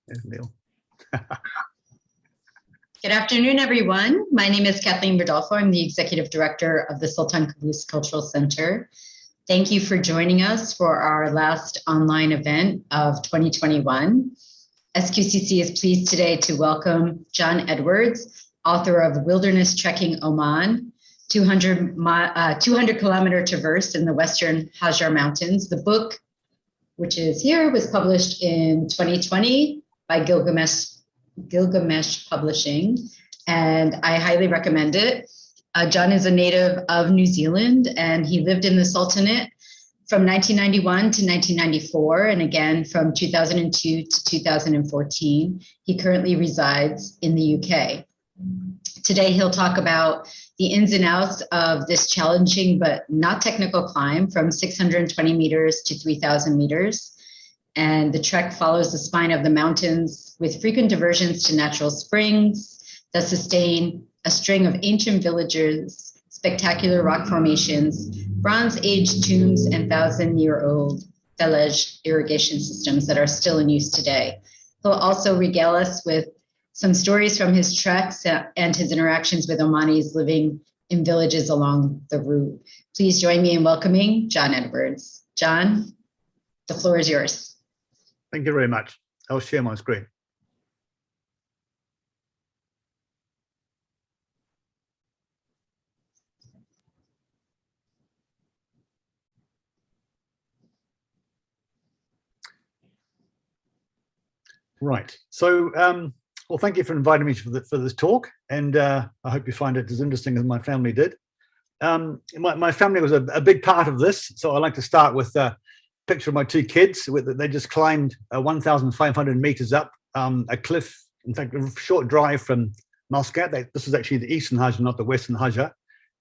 There's Neil. Good afternoon, everyone. My name is Kathleen Rodolfo. I'm the Executive Director of the Sultan Qaboos Cultural Center. Thank you for joining us for our last online event of 2021. SQCC is pleased today to welcome John Edwards, author of Wilderness Trekking Oman, 200 kilometer traverse in the Western Hajar Mountains. The book, which is here, was published in 2020 by Gilgamesh Publishing, and I highly recommend it. John is a native of New Zealand, and he lived in the Sultanate from 1991 to 1994, and again from 2002 to 2014. He currently resides in the UK. Today, he'll talk about the ins and outs of this challenging but not technical climb from 620 meters to 3,000 meters. And the trek follows the spine of the mountains with frequent diversions to natural springs that sustain a string of ancient villages, spectacular rock formations, Bronze-Age tombs, and 1,000-year-old fellage irrigation systems that are still in use today. He'll also regale us with some stories from his treks and his interactions with Omanis living in villages along the route. Please join me in welcoming John Edwards. John, the floor is yours. Thank you very much. I'll share my screen. Right. So, well, thank you for inviting me for this talk, and I hope you find it as interesting as my family did. My family was a big part of this, so I'd like to start with picture of my two kids. They just climbed 1,500 meters up a cliff. In fact, a short drive from Muscat. This is actually the eastern Hajar, not the western Hajar,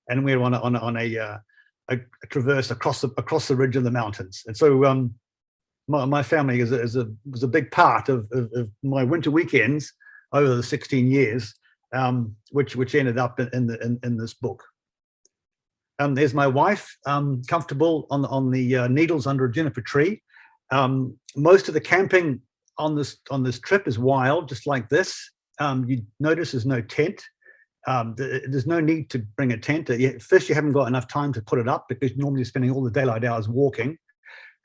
and we were on a traverse across the ridge of the mountains. And so my family was a big part of my winter weekends over the 16 years, which ended up in this book. There's my wife, comfortable on the needles under a juniper tree. Most of the camping on this trip is wild, just like this. You notice there's no tent. There's no need to bring a tent. First, you haven't got enough time to put it up because you're normally spending all the daylight hours walking,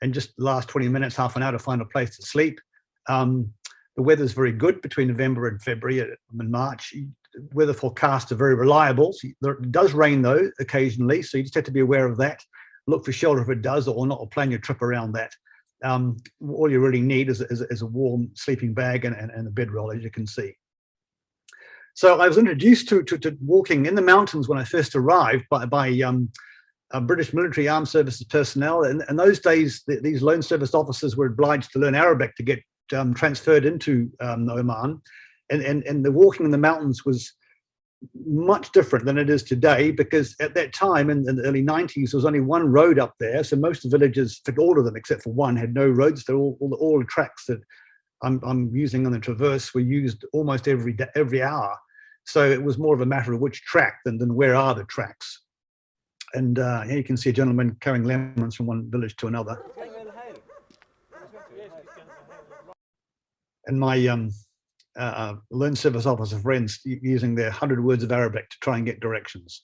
and just the last 20 minutes, half an hour to find a place to sleep. The weather's very good between November and February and March. Weather forecasts are very reliable. So it does rain though occasionally, so you just have to be aware of that. Look for shelter if it does, or not, or plan your trip around that. All you really need is a warm sleeping bag and a bedroll, as you can see. So I was introduced to walking in the mountains when I first arrived by British military armed services personnel. In those days, these loan service officers were obliged to learn Arabic to get transferred into Oman. And the walking in the mountains was much different than it is today, because at that time in the early 90s, there was only one road up there. So most of the villages, in fact, all of them except for one, had no roads. They're all the tracks that I'm using on the traverse were used almost every hour. So it was more of a matter of which track than where are the tracks. And here you can see a gentleman carrying lemons from one village to another. And my loan service officer friends using their 100 words of Arabic to try and get directions.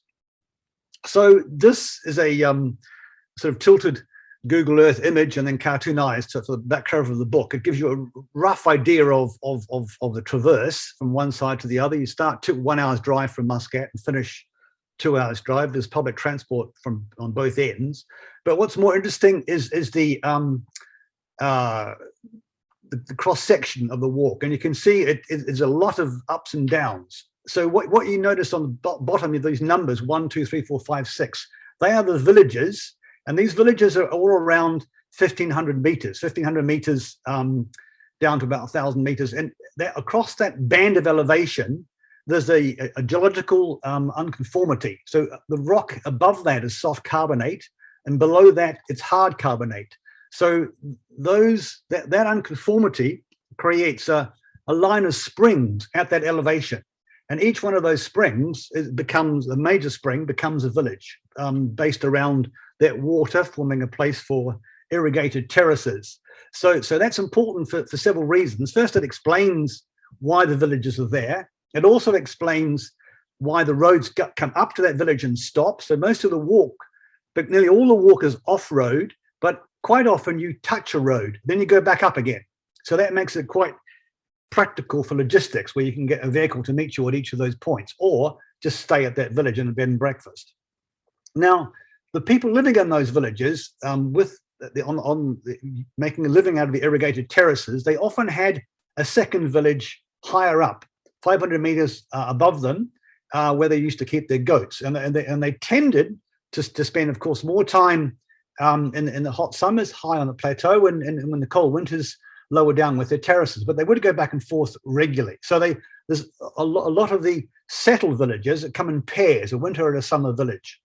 So this is a sort of tilted Google Earth image and then cartoonized for the back cover of the book. It gives you a rough idea of the traverse from one side to the other. You start 1 hour's drive from Muscat and finish 2 hours drive. There's public transport on both ends. But what's more interesting is the cross section of the walk, and you can see it's a lot of ups and downs. So what you notice on the bottom of these numbers, 1, 2, 3, 4, 5, 6, they are the villages, and these villages are all around 1,500 meters, down to about 1,000 meters, and across that band of elevation, there's a geological unconformity. So the rock above that is soft carbonate, and below that it's hard carbonate. So that unconformity creates a line of springs at that elevation, and each one of those springs becomes a major spring, becomes a village based around that water, forming a place for irrigated terraces. So that's important for several reasons. First, it explains why the villages are there. It also explains why the roads come up to that village and stop. So most of the walk, but nearly all the walk is off-road, but quite often you touch a road, then you go back up again. So that makes it quite practical for logistics, where you can get a vehicle to meet you at each of those points, or just stay at that village in a bed and breakfast. Now, the people living in those villages, making a living out of the irrigated terraces, they often had a second village higher up, 500 meters above them, where they used to keep their goats, and they tended to spend, of course, more time in the hot summers high on the plateau, and when the cold winters lower down with their terraces. But they would go back and forth regularly. So there's a lot of the settled villages that come in pairs, a winter and a summer village.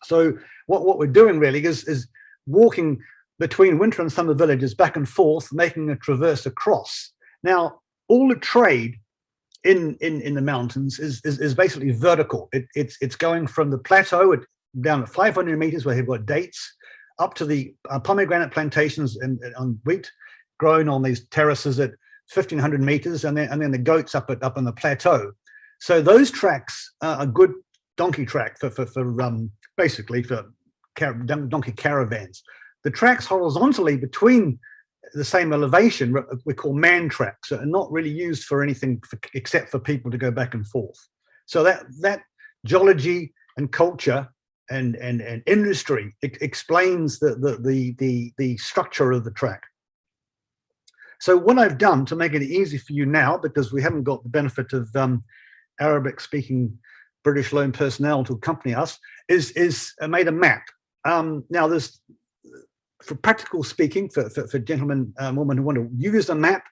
So what we're doing really is walking between winter and summer villages back and forth, making a traverse across. Now, all the trade in the mountains is basically vertical. It's going from the plateau down at 500 meters where they've got dates, up to the pomegranate plantations and on wheat grown on these terraces at 1,500 meters, and then the goats up on the plateau. So those tracks are a good donkey track for basically for donkey caravans. The tracks horizontally between the same elevation we call man tracks, are not really used for anything except for people to go back and forth. So that geology and culture and industry explains the structure of the track. So what I've done to make it easy for you now, because we haven't got the benefit of Arabic-speaking British loan personnel to accompany us, is I made a map. Now, there's, for practical speaking, for gentlemen and women who want to use a map,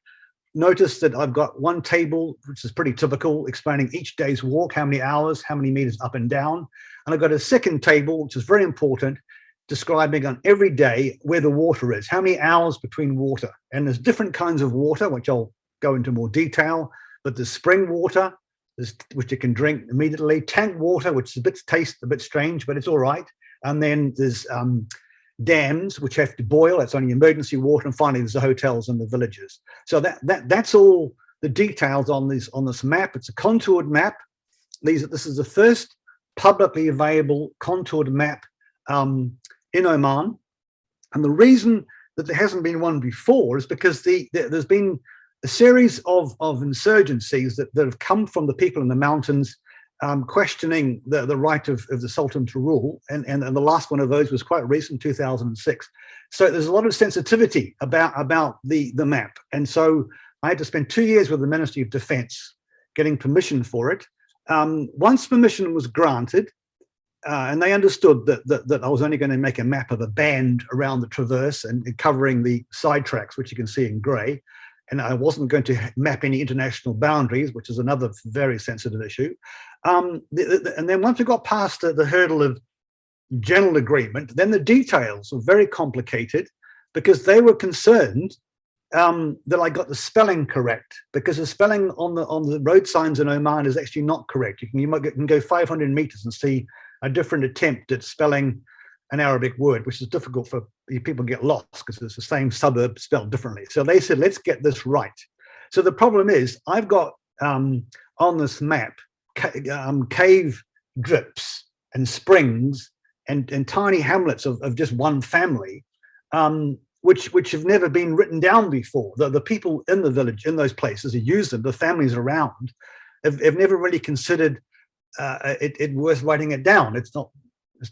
notice that I've got one table, which is pretty typical, explaining each day's walk, how many hours, how many meters up and down. And I've got a second table, which is very important, describing on every day where the water is, how many hours between water. And there's different kinds of water, which I'll go into more detail, but there's spring water, which you can drink immediately, tank water, which is tastes a bit strange, but it's all right. And then there's dams, which have to boil, that's only emergency water, and finally there's the hotels and the villages. So that's all the details on this map. It's a contoured map. This is the first publicly available contoured map in Oman, and the reason that there hasn't been one before is because there's been a series of insurgencies that have come from the people in the mountains, questioning the right of the Sultan to rule, and the last one of those was quite recent, 2006. So there's a lot of sensitivity about the map, and so I had to spend 2 years with the Ministry of Defence getting permission for it. Once permission was granted, and they understood that I was only going to make a map of a band around the traverse and covering the side tracks, which you can see in grey, and I wasn't going to map any international boundaries, which is another very sensitive issue. And then once we got past the hurdle of general agreement, then the details were very complicated, because they were concerned that I got the spelling correct, because the spelling on the road signs in Oman is actually not correct. You can go 500 meters and see a different attempt at spelling an Arabic word, which is difficult for people to get lost because it's the same suburb spelled differently. So they said, let's get this right. So the problem is I've got on this map cave drips and springs and tiny hamlets of just one family, which have never been written down before. The people in the village, in those places who use them, the families around, have never really considered it worth writing it down. It's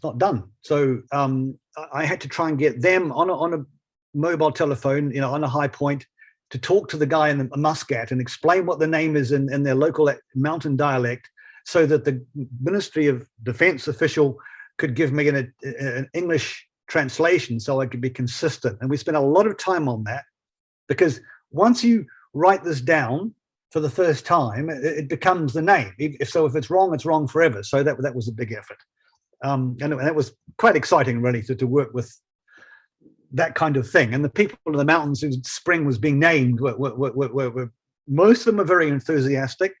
not done. So I had to try and get them on a mobile telephone, on a high point, to talk to the guy in the Muscat and explain what the name is in their local mountain dialect, so that the Ministry of Defense official could give me an English translation so I could be consistent. And we spent a lot of time on that, because once you write this down for the first time, it becomes the name. If it's wrong, it's wrong forever. So that was a big effort. And it was quite exciting, really, to work with that kind of thing. And the people in the mountains whose spring was being named were most of them were very enthusiastic.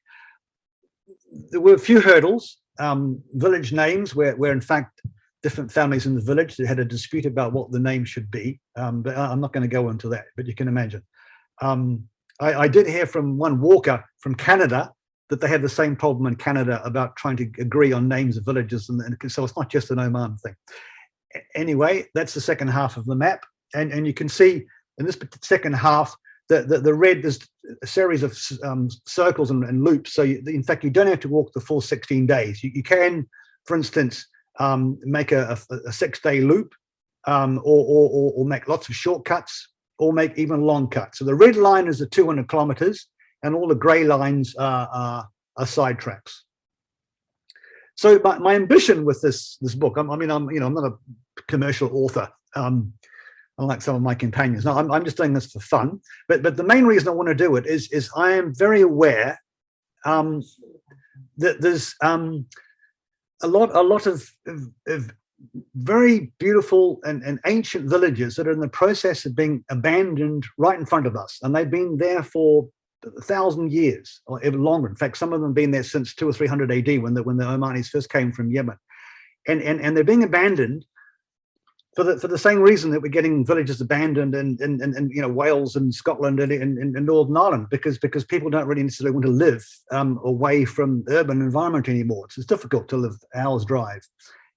There were a few hurdles, village names where in fact different families in the village that had a dispute about what the name should be. But I'm not going to go into that, but you can imagine. I did hear from one Walker from Canada that they had the same problem in Canada about trying to agree on names of villages. And so it's not just an Oman thing. Anyway, that's the second half of the map. And you can see in this second half, the red is a series of circles and loops. So in fact, you don't have to walk the full 16 days. You can, for instance, make a 6-day loop, or make lots of shortcuts, or make even long cuts. So the red line is the 200 kilometers, and all the gray lines are side tracks. So my ambition with this book, I'm not a commercial author, unlike some of my companions. No, I'm just doing this for fun. But the main reason I want to do it is I am very aware that there's a lot of very beautiful and ancient villages that are in the process of being abandoned right in front of us, and they've been there for 1,000 years or even longer. In fact, some of them have been there since 200 or 300 AD when the Omanis first came from Yemen, and they're being abandoned for the same reason that we're getting villages abandoned in Wales and Scotland and Northern Ireland, because people don't really necessarily want to live away from the urban environment anymore. It's difficult to live hours drive,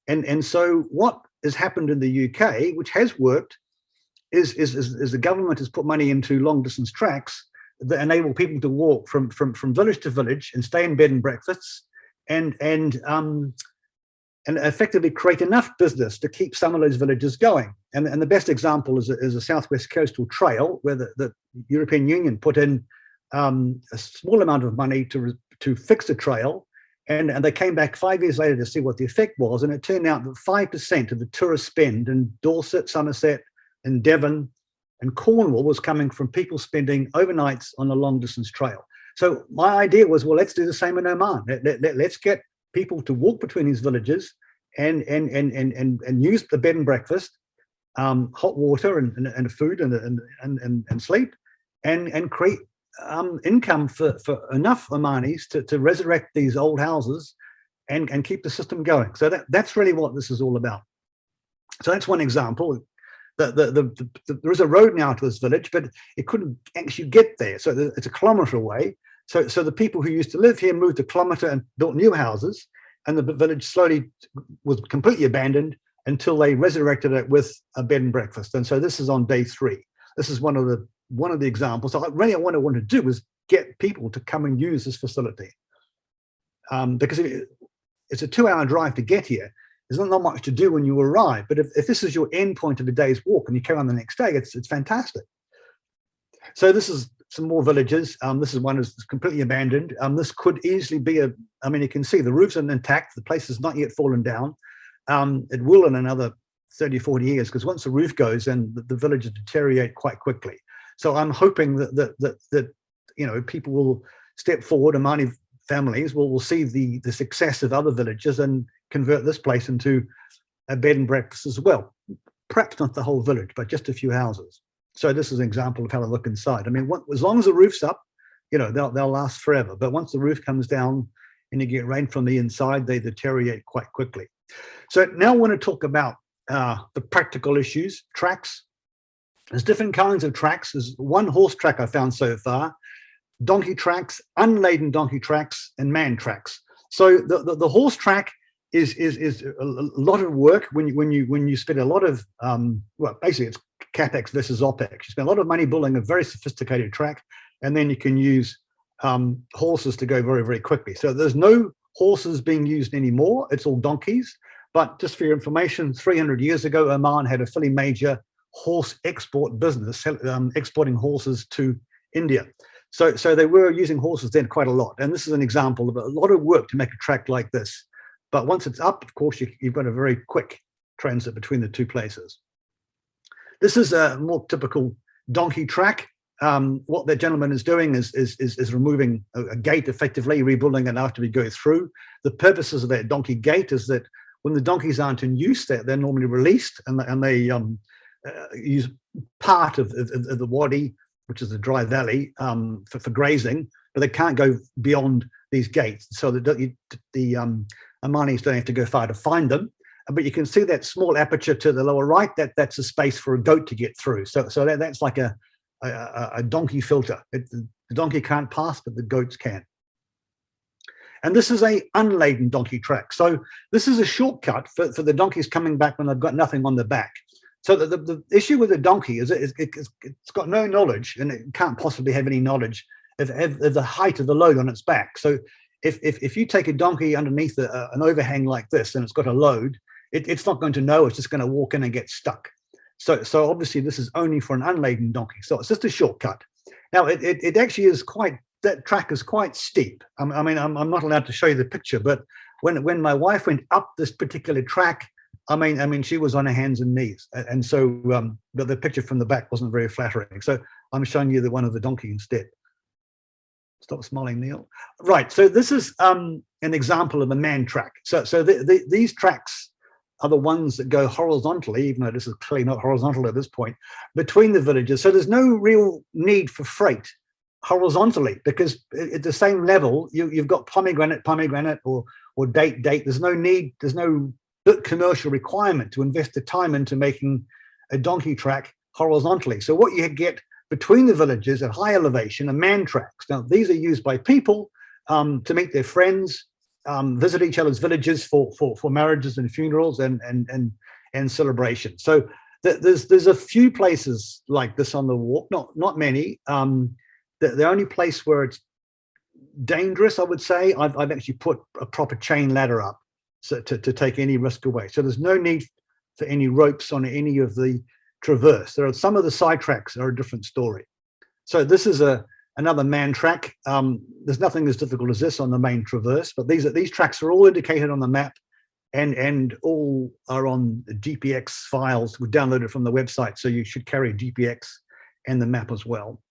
and so what has happened in the UK, which has worked, is the government has put money into long distance tracks that enable people to walk from village to village and stay in bed and breakfasts and effectively create enough business to keep some of those villages going. And the best example is a Southwest Coastal Trail, where the European Union put in a small amount of money to fix the trail, and they came back 5 years later to see what the effect was, and it turned out that 5% of the tourist spend in Dorset, Somerset, and Devon and Cornwall was coming from people spending overnights on a long distance trail. So my idea was, well, let's do the same in Oman. Let's get people to walk between these villages and use the bed and breakfast, hot water and food and sleep, and create income for enough Omanis to resurrect these old houses and keep the system going. So that's really what this is all about. So that's one example. There is a road now to this village, but it couldn't actually get there. So it's a kilometre away. So the people who used to live here moved a kilometre and built new houses, and the village slowly was completely abandoned until they resurrected it with a bed and breakfast. And so this is on day 3. This is one of the examples. So what I want to do is get people to come and use this facility, because it's a 2-hour drive to get here. There's not much to do when you arrive, but if this is your end point of a day's walk and you carry on the next day, it's fantastic. So this is some more villages. This is one that's completely abandoned. This could easily be you can see the roofs are intact. The place has not yet fallen down. It will in another 30, 40 years, because once the roof goes, then the villages deteriorate quite quickly. So I'm hoping that people will step forward, Omani families will see the success of other villages and convert this place into a bed and breakfast as well. Perhaps not the whole village, but just a few houses. So this is an example of how they look inside. I mean, as long as the roof's up, they'll last forever. But once the roof comes down and you get rain from the inside, they deteriorate quite quickly. So now I want to talk about the practical issues. Tracks. There's different kinds of tracks. There's one horse track I found so far, donkey tracks, unladen donkey tracks, and man tracks. So the horse track is a lot of work when you spend a lot of basically it's capex versus opex. You spend a lot of money building a very sophisticated track, and then you can use horses to go very, very quickly. So there's no horses being used anymore. It's all donkeys. But just for your information, 300 years ago, Oman had a fairly major horse export business, exporting horses to India. So they were using horses then quite a lot. And this is an example of a lot of work to make a track like this. But once it's up, of course, you've got a very quick transit between the two places. This is a more typical donkey track. What the gentleman is doing is removing a gate, effectively rebuilding it after we go through. The purposes of that donkey gate is that when the donkeys aren't in use, they're normally released, and they use part of the wadi, which is the dry valley, for grazing, but they can't go beyond these gates. So the Omanis don't have to go far to find them. but you can see that small aperture to the lower right, that's a space for a goat to get through. So that's like a donkey filter. The donkey can't pass, but the goats can. And this is a unladen donkey track. So this is a shortcut for the donkeys coming back when they've got nothing on the back. So the issue with a donkey is it's got no knowledge, and it can't possibly have any knowledge of the height of the load on its back. So if you take a donkey underneath an overhang like this and it's got a load, it's not going to know. It's just going to walk in and get stuck. So obviously this is only for an unladen donkey. So it's just a shortcut. Now it actually is quite, that track is quite steep. I mean, I'm not allowed to show you the picture, but when my wife went up this particular track, I mean, she was on her hands and knees, and so but the picture from the back wasn't very flattering. So I'm showing you the one of the donkey instead. Stop smiling, Neil. Right. So this is an example of a man track. So these tracks are the ones that go horizontally, even though this is clearly not horizontal at this point, between the villages. So there's no real need for freight horizontally, because at the same level you've got pomegranate or date. There's no need. There's no commercial requirement to invest the time into making a donkey track horizontally. So what you get between the villages at high elevation are man tracks. Now these are used by people to meet their friends, visit each other's villages for marriages and funerals and celebrations. So there's a few places like this on the walk, not many. The only place where it's dangerous, I would say, I've actually put a proper chain ladder up, so to take any risk away. So there's no need for any ropes on any of the traverse. There are some of the side tracks are a different story. So this is another man track. There's nothing as difficult as this on the main traverse, but these tracks are all indicated on the map, and all are on the GPX files. We downloaded from the website, so you should carry GPX and the map as well.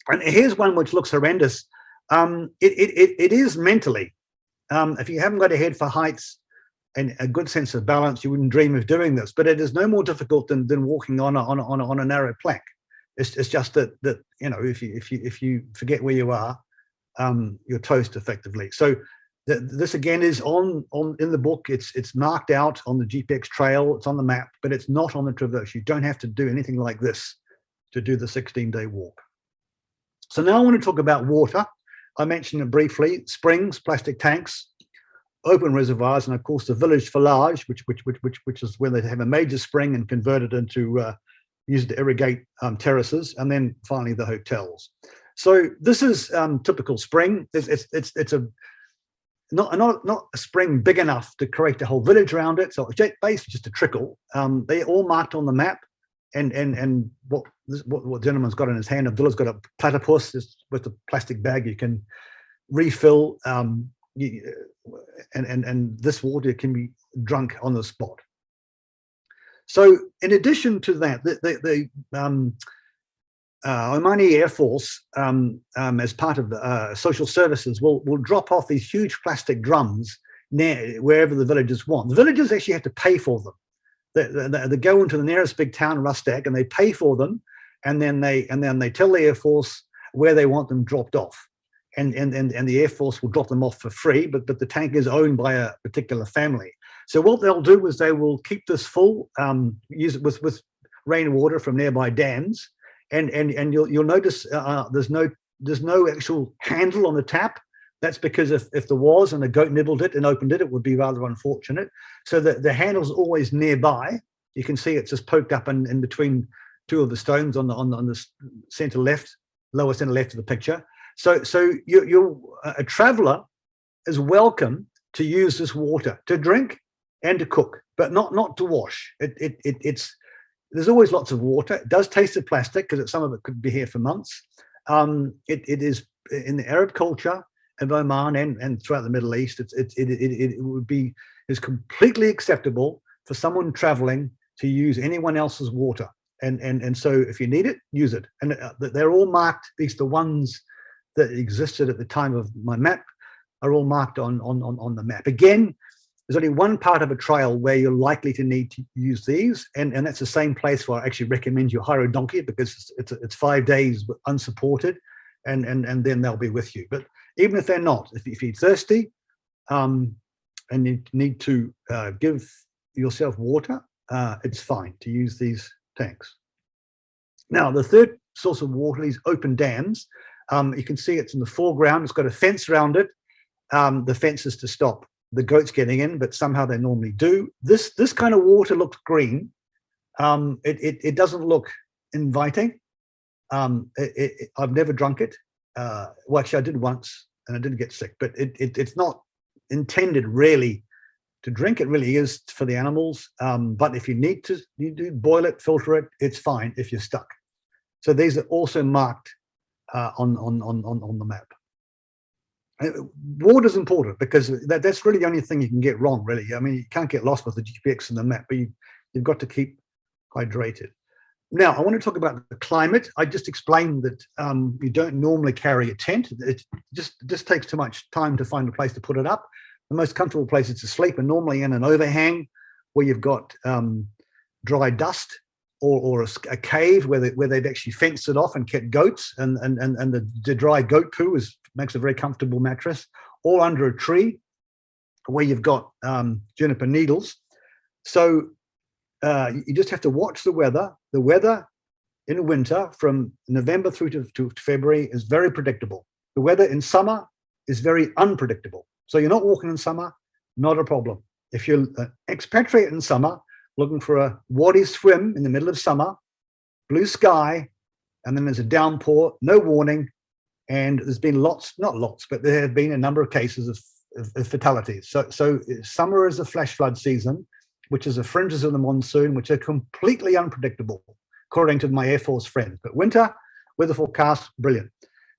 And here's one which looks horrendous. It is mentally. If you haven't got a head for heights and a good sense of balance, you wouldn't dream of doing this. But it is no more difficult than walking on a narrow plank. It's just that you know, if you forget where you are, you're toast effectively. So this again is in the book. It's marked out on the GPX trail. It's on the map, but it's not on the traverse. You don't have to do anything like this to do the 16-day walk. So now I want to talk about water. I mentioned it briefly: springs, plastic tanks, open reservoirs, and of course the village fellage, which is where they have a major spring and convert it into used to irrigate terraces, and then finally the hotels. So this is typical spring. It's not a spring big enough to create a whole village around it. So it's basically just a trickle. They're all marked on the map. And what gentleman's got in his hand, Abdullah's got a platypus with a plastic bag you can refill, and this water can be drunk on the spot. So in addition to that, the Omani Air Force, as part of the social services, will drop off these huge plastic drums near wherever the villagers want. The villagers actually have to pay for them. They go into the nearest big town, Rustak, and they pay for them, and then they tell the Air Force where they want them dropped off, and the Air Force will drop them off for free, but the tank is owned by a particular family. So what they'll do is they will keep this full, use it with rainwater from nearby dams, and you'll notice there's no actual handle on the tap. That's because if there was and a goat nibbled it and opened it, it would be rather unfortunate. So the handle's always nearby. You can see it's just poked up in between two of the stones on the center left, lower center left of the picture. So a traveler is welcome to use this water to drink and to cook, but not to wash. There's always lots of water. It does taste of plastic because some of it could be here for months. It is in the Arab culture of Oman and throughout the Middle East, it's completely acceptable for someone traveling to use anyone else's water, and so if you need it, use it. And they're all marked. At least the ones that existed at the time of my map are all marked on the map. Again, there's only one part of a trail where you're likely to need to use these, and that's the same place where I actually recommend you hire a donkey, because it's 5 days unsupported, and then they'll be with you. But even if they're not, if you're thirsty, and you need to give yourself water, it's fine to use these tanks. Now, the third source of water, these open dams, you can see it's in the foreground. It's got a fence around it. The fence is to stop the goats getting in, but somehow they normally do. This kind of water looks green. It doesn't look inviting. I've never drunk it. Well, actually, I did once, and I didn't get sick. But it's not intended really to drink. It really is for the animals. But if you need to, you do boil it, filter it. It's fine if you're stuck. So these are also marked on the map. Water is important because that's really the only thing you can get wrong, really. I mean, you can't get lost with the GPX and the map, but you've got to keep hydrated. Now, I want to talk about the climate. I just explained that you don't normally carry a tent. It just takes too much time to find a place to put it up. The most comfortable place is to sleep, and normally in an overhang where you've got dry dust, or a cave where they've actually fenced it off and kept goats, and the dry goat poo makes a very comfortable mattress, or under a tree where you've got juniper needles. So you just have to watch the weather. The weather in winter from November through to February is very predictable. The weather in summer is very unpredictable. So you're not walking in summer, not a problem. If you're an expatriate in summer, looking for a wadi swim in the middle of summer, blue sky, and then there's a downpour, no warning, and there's been not lots, but there have been a number of cases of fatalities. So summer is a flash flood season, which is the fringes of the monsoon, which are completely unpredictable, according to my Air Force friends. But winter, weather forecast, brilliant.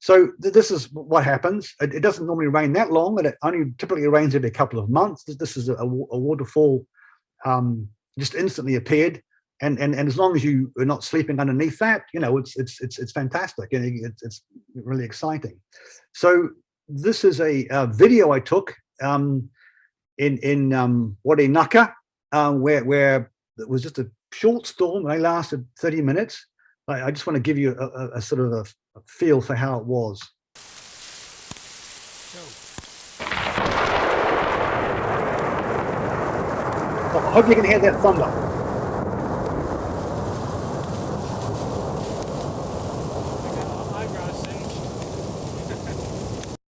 So this is what happens. It doesn't normally rain that long, and it only typically rains every couple of months. This is a waterfall just instantly appeared, and as long as you are not sleeping underneath that, you know, it's fantastic, and it's really exciting. So this is a video I took in Wadi Naka, where it was just a short storm. They lasted 30 minutes. I just want to give you a sort of a feel for how it was. I hope you can hear that thunder.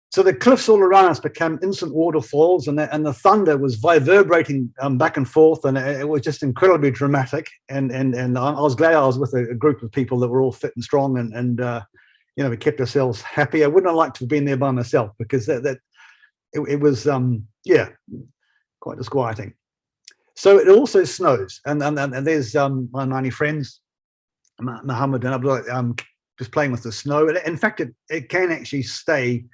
So the cliffs all around us became instant waterfalls, and the thunder was reverberating back and forth, and it was just incredibly dramatic. And I was glad I was with a group of people that were all fit and strong, and you know, we kept ourselves happy. I wouldn't have liked to have been there by myself, because it was yeah, quite disquieting. So it also snows, and there's my Omani friends, Muhammad and Abdullah, just playing with the snow. In fact, it can actually stay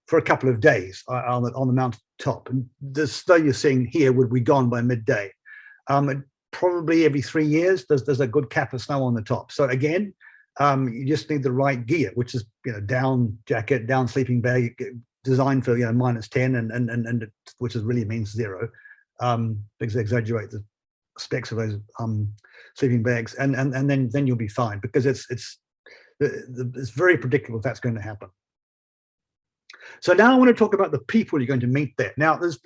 for a couple of days on the mountain top, and the snow you're seeing here would be gone by midday. Probably every 3 years there's a good cap of snow on the top. So again, you just need the right gear, which is, you know, down jacket, down sleeping bag, designed for, you know, -10, and which is really means 0. Because they exaggerate the specs of those sleeping bags, and then you'll be fine, because it's very predictable if that's going to happen. So now I want to talk about the people you're going to meet there. Now there's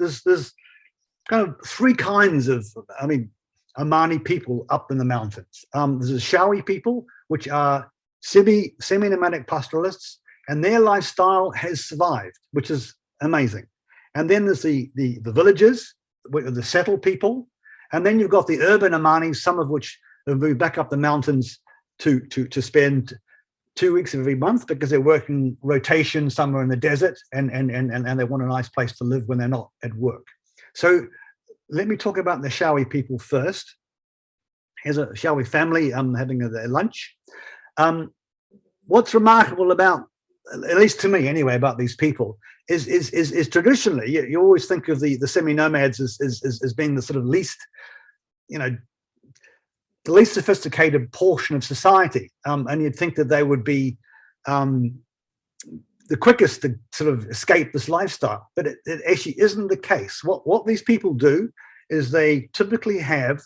kind of 3 kinds of, I mean, Omani people up in the mountains. There's the Shawi people, which are semi-nomadic pastoralists, and their lifestyle has survived, which is amazing. And then there's the villagers, the settled people, and then you've got the urban Omanis, some of which have moved back up the mountains to spend 2 weeks of every month, because they're working rotation somewhere in the desert, and they want a nice place to live when they're not at work. So let me talk about the Shawi people first. Here's a Shawi family having their lunch. What's remarkable about, at least to me anyway, about these people is traditionally you always think of the semi-nomads as being the sort of least, you know, the least sophisticated portion of society, and you'd think that they would be the quickest to sort of escape this lifestyle, but it actually isn't the case. What these people do is they typically have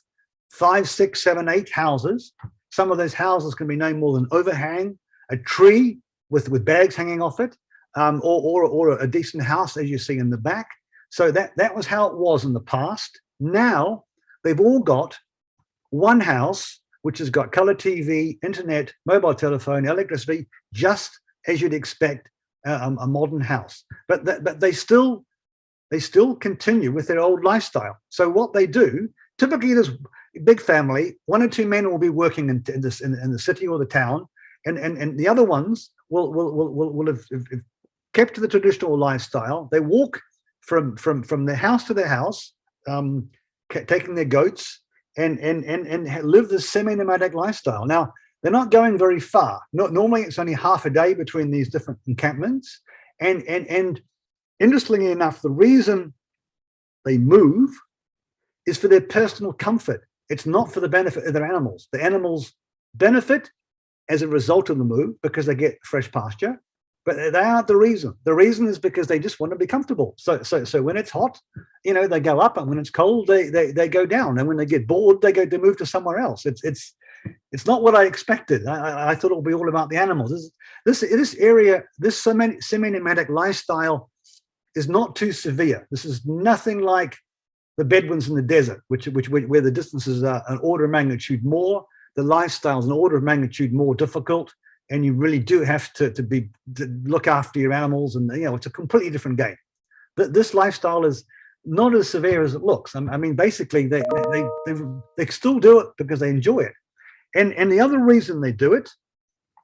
5, 6, 7, 8 houses. Some of those houses can be no more than overhang, a tree with bags hanging off it, or a decent house, as you see in the back. So that was how it was in the past. Now they've all got one house, which has got color TV, internet, mobile telephone, electricity, just as you'd expect a modern house. But they still continue with their old lifestyle. So what they do, typically this big family, 1 or 2 men will be working in the city or the town, and the other ones will have kept to the traditional lifestyle. They walk from their house to their house, taking their goats, and live this semi-nomadic lifestyle. Now, they're not going very far. Normally, it's only half a day between these different encampments. And interestingly enough, the reason they move is for their personal comfort. It's not for the benefit of their animals. The animals benefit as a result of the move because they get fresh pasture, but they aren't the reason. The reason is because they just want to be comfortable. So when it's hot, they go up, and when it's cold, they go down. And when they get bored, they move to somewhere else. It's not what I expected. I thought it would be all about the animals. This area, this semi-nomadic lifestyle is not too severe. This is nothing like the Bedouins in the desert, where the distances are an order of magnitude more, the lifestyle is an order of magnitude more difficult, and you really do have to look after your animals, and it's a completely different game. This lifestyle is not as severe as it looks. I mean, basically, they still do it because they enjoy it, and the other reason they do it,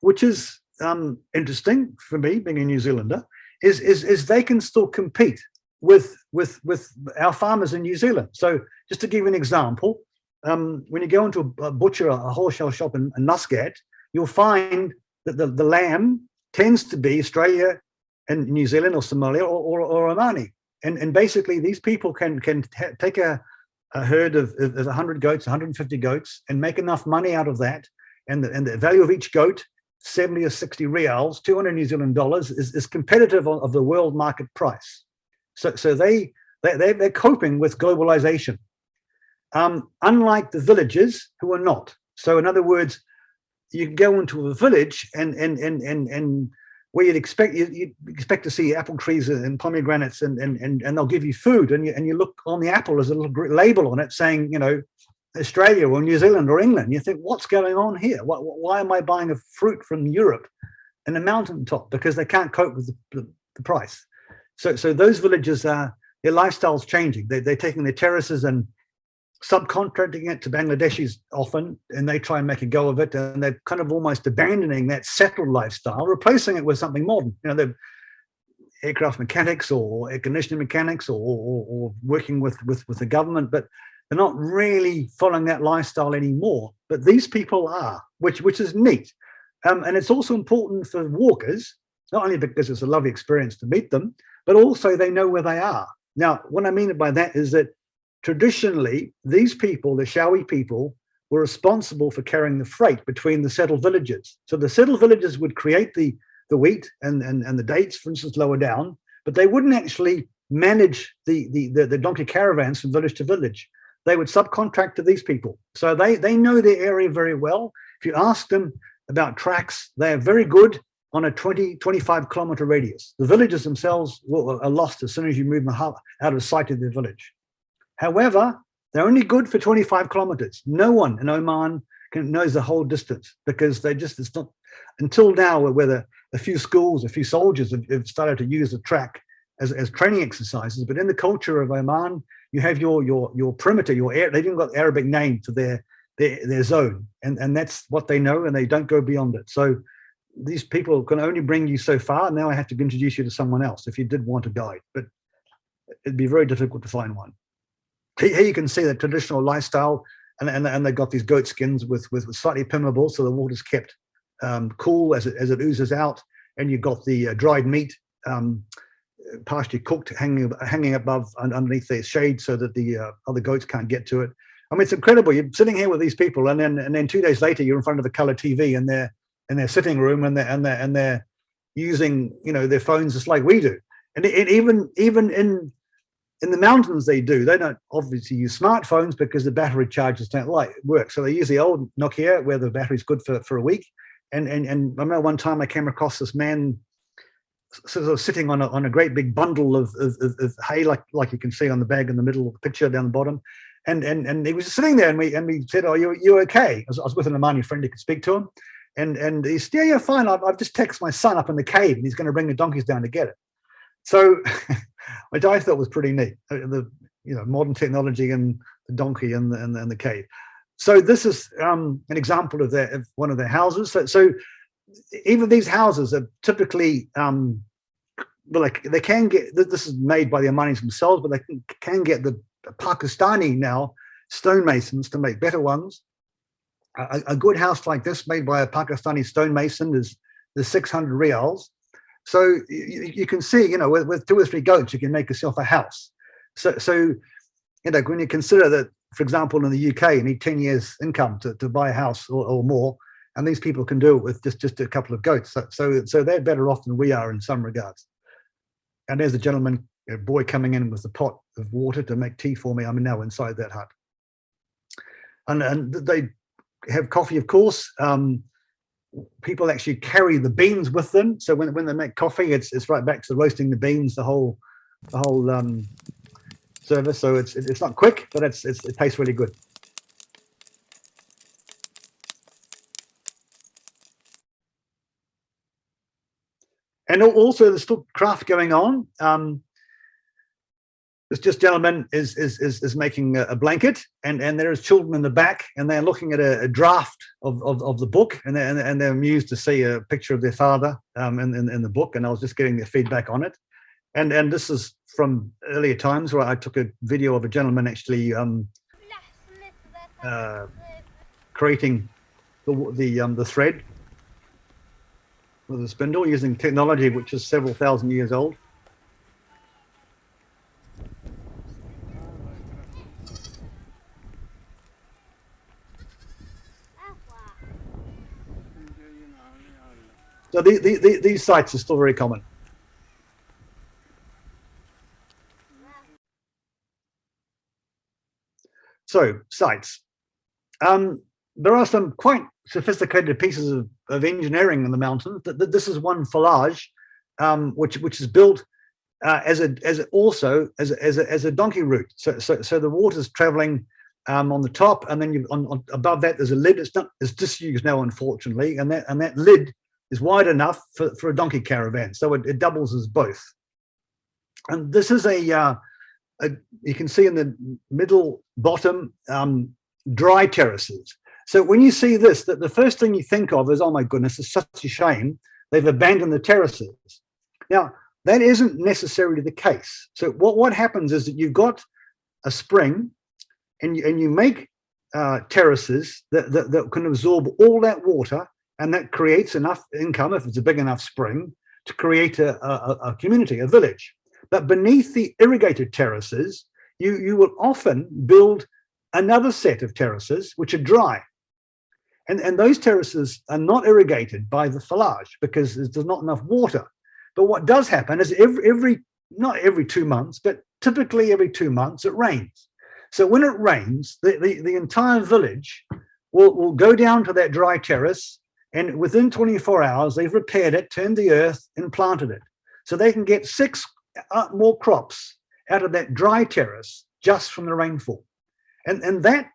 which is interesting for me being a New Zealander, is they can still compete with our farmers in New Zealand. So just to give you an example, when you go into a butcher, a wholesale shop in Muscat, you'll find that the lamb tends to be Australia and New Zealand or Somalia or Omani. And basically these people can take a herd of 100 goats, 150 goats, and make enough money out of that. And the value of each goat, 70 or 60 reals, 200 New Zealand dollars, is competitive of the world market price. So they're coping with globalization, unlike the villagers who are not. So in other words, you can go into a village and where you'd expect to see apple trees and pomegranates, and they'll give you food, and you look on the apple, there's a little label on it saying Australia or New Zealand or England. You think, what's going on here? Why am I buying a fruit from Europe in a mountaintop? Because they can't cope with the price. So those villages their lifestyle's changing. They're taking their terraces and subcontracting it to Bangladeshis often, and they try and make a go of it, and they're kind of almost abandoning that settled lifestyle, replacing it with something modern. They're aircraft mechanics or air conditioning mechanics or working with the government, but they're not really following that lifestyle anymore. But these people are, which is neat. And it's also important for walkers, not only because it's a lovely experience to meet them, but also they know where they are. Now, what I mean by that is that traditionally, these people, the Shawi people, were responsible for carrying the freight between the settled villages. So the settled villages would create the wheat and the dates, for instance, lower down, but they wouldn't actually manage the donkey caravans from village to village. They would subcontract to these people. So they know their area very well. If you ask them about tracks, they are very good on a 25 kilometer radius. The villages themselves are lost as soon as you move them out of sight of their village. However, they're only good for 25 kilometers. No one in Oman knows the whole distance, because it's not until now where a few schools, a few soldiers have started to use the track as training exercises. But in the culture of Oman, you have your perimeter, they've even got the Arabic name for their zone, and that's what they know, and they don't go beyond it. So these people can only bring you so far. Now I have to introduce you to someone else if you did want a guide, but it'd be very difficult to find one. Here you can see the traditional lifestyle, and they've got these goat skins with slightly permeable, so the water's kept cool as it oozes out, and you've got the dried meat, partially cooked, hanging above underneath their shade, so that the other goats can't get to it. I mean, it's incredible. You're sitting here with these people, and then 2 days later, you're in front of a color TV in their sitting room, and they're using their phones just like we do, and even in the mountains they do. They don't obviously use smartphones because the battery charges don't work. So they use the old Nokia where the battery's good for a week. And I remember one time I came across this man sort of sitting on a great big bundle of hay, like you can see on the bag in the middle of the picture down the bottom. And he was sitting there, and we said, "Oh, you okay?" I was with an Omani friend who could speak to him, and he said, "Yeah, fine. I've just texted my son up in the cave, and he's going to bring the donkeys down to get it." So, which I thought was pretty neat. The modern technology and the donkey and the cave. So this is an example of one of their houses. So even these houses are typically they can get, this is made by the Omanis themselves, but they can get the Pakistani now stonemasons to make better ones. A good house like this made by a Pakistani stonemason is 600 riyals. So you can see, with 2 or 3 goats, you can make yourself a house. So when you consider that, for example, in the UK, you need 10 years income to buy a house or more, and these people can do it with just a couple of goats. So they're better off than we are in some regards. And there's a gentleman, a boy coming in with a pot of water to make tea for me. I'm now inside that hut. And they have coffee, of course. People actually carry the beans with them. So when they make coffee, it's right back to roasting the beans, the whole service. So it's not quick, but it tastes really good. And also there's still craft going on. This gentleman is making a blanket, and there is children in the back, and they're looking at a draft of the book, and they're amused to see a picture of their father in the book. And I was just getting their feedback on it. And this is from earlier times where I took a video of a gentleman actually creating the thread with a spindle using technology which is several thousand years old. So these sites are still very common. So sites. There are some quite sophisticated pieces of engineering in the mountains. This is one fellage, which is built as a donkey route. So the water's traveling on the top, and then above that there's a lid. It's disused now, unfortunately, and that lid is wide enough for a donkey caravan, so it doubles as both. And this is you can see in the middle bottom dry terraces. So when you see this, the first thing you think of is, oh my goodness, it's such a shame they've abandoned the terraces. Now that isn't necessarily the case. So what happens is that you've got a spring, and you make terraces that can absorb all that water, and that creates enough income, if it's a big enough spring, to create a community, a village. But beneath the irrigated terraces, you will often build another set of terraces which are dry. And those terraces are not irrigated by the fellage because there's not enough water. But what does happen is not every 2 months, but typically every 2 months, it rains. So when it rains, the entire village will go down to that dry terrace, and within 24 hours, they've repaired it, turned the earth, and planted it. So they can get 6 more crops out of that dry terrace just from the rainfall. And that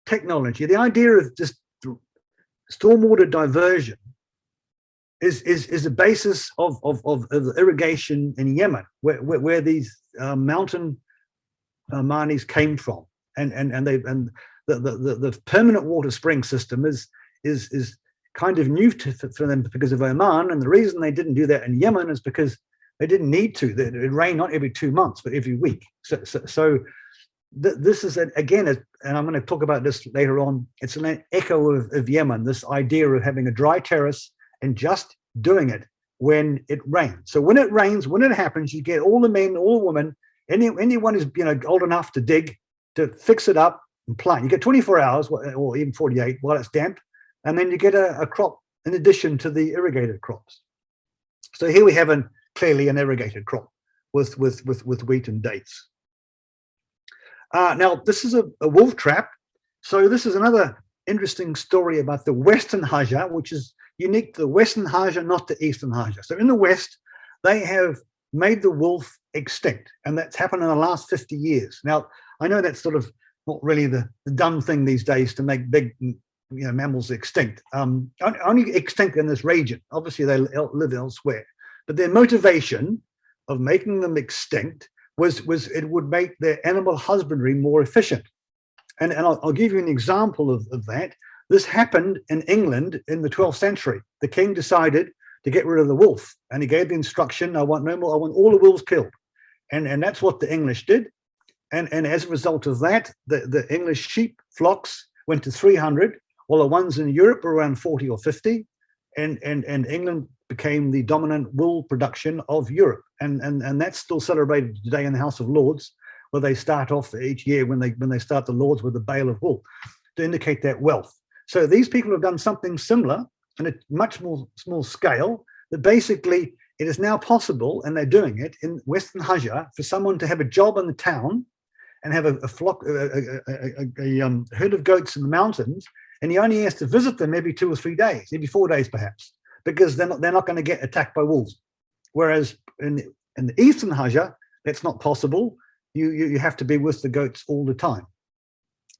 technology, the idea of just stormwater diversion, is the basis of irrigation in Yemen, where these mountain Manis came from, and the permanent water spring system is kind of new for them because of Oman. And the reason they didn't do that in Yemen is because they didn't need to. It rained not every 2 months, but every week. So this is again, and I'm going to talk about this later on. It's an echo of Yemen. This idea of having a dry terrace and just doing it when it rains. So when it rains, when it happens, you get all the men, all the women, anyone who's old enough to dig, to fix it up and plant. You get 24 hours or even 48 while it's damp, and then you get a crop in addition to the irrigated crops. So here we have clearly an irrigated crop with wheat and dates. Now this is a wolf trap. So this is another interesting story about the Western Hajar, which is unique to the Western Hajar, not the Eastern Hajar. So in the West, they have made the wolf extinct, and that's happened in the last 50 years. Now, I know that's sort of not really the dumb thing these days to make big mammals extinct. Only extinct in this region. Obviously, they live elsewhere. But their motivation of making them extinct was it would make their animal husbandry more efficient. And I'll give you an example of that. This happened in England in the 12th century. The king decided to get rid of the wolf, and he gave the instruction, I want no more, I want all the wolves killed. And that's what the English did. And as a result of that, the English sheep flocks went to 300, while the ones in Europe were around 40 or 50, and England became the dominant wool production of Europe. And that's still celebrated today in the House of Lords, where they start off each year when they start the Lords with a bale of wool to indicate that wealth. So these people have done something similar on a much more small scale, that basically it is now possible, and they're doing it in Western Hajar, for someone to have a job in the town and have a flock, a herd of goats in the mountains, and he only has to visit them every 2 or 3 days, every 4 days perhaps, because they're not going to get attacked by wolves. Whereas in the Eastern Hajar, that's not possible. You have to be with the goats all the time.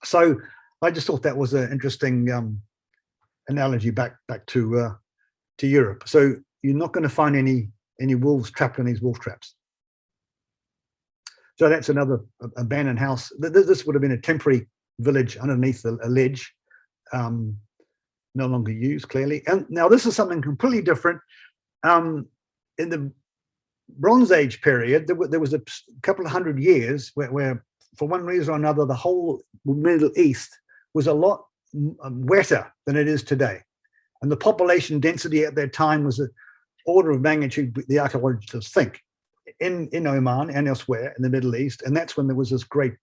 So I just thought that was an interesting analogy back to Europe. So you're not going to find any wolves trapped in these wolf traps. So that's another abandoned house. This would have been a temporary village underneath a ledge, no longer used, clearly. And now this is something completely different. In the Bronze Age period, there was a couple of hundred years where for one reason or another, the whole Middle East was a lot wetter than it is today. And the population density at that time was an order of magnitude the archaeologists think in Oman and elsewhere in the Middle East. And that's when there was this great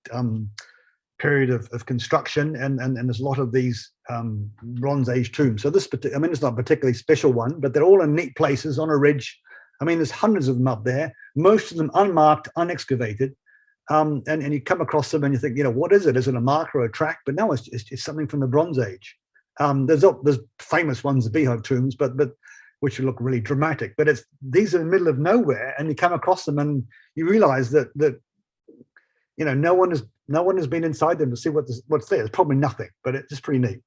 period of construction, and there's a lot of these Bronze Age tombs. So this, I mean, it's not a particularly special one, but they're all in neat places on a ridge. I mean, there's hundreds of them up there, most of them unmarked, unexcavated. And you come across them and you think, what is it? Is it a mark or a track? But no, it's something from the Bronze Age. There's famous ones, the beehive tombs, but which look really dramatic. But these are in the middle of nowhere, and you come across them and you realize that no one has been inside them to see what's there. There's probably nothing, but it's just pretty neat.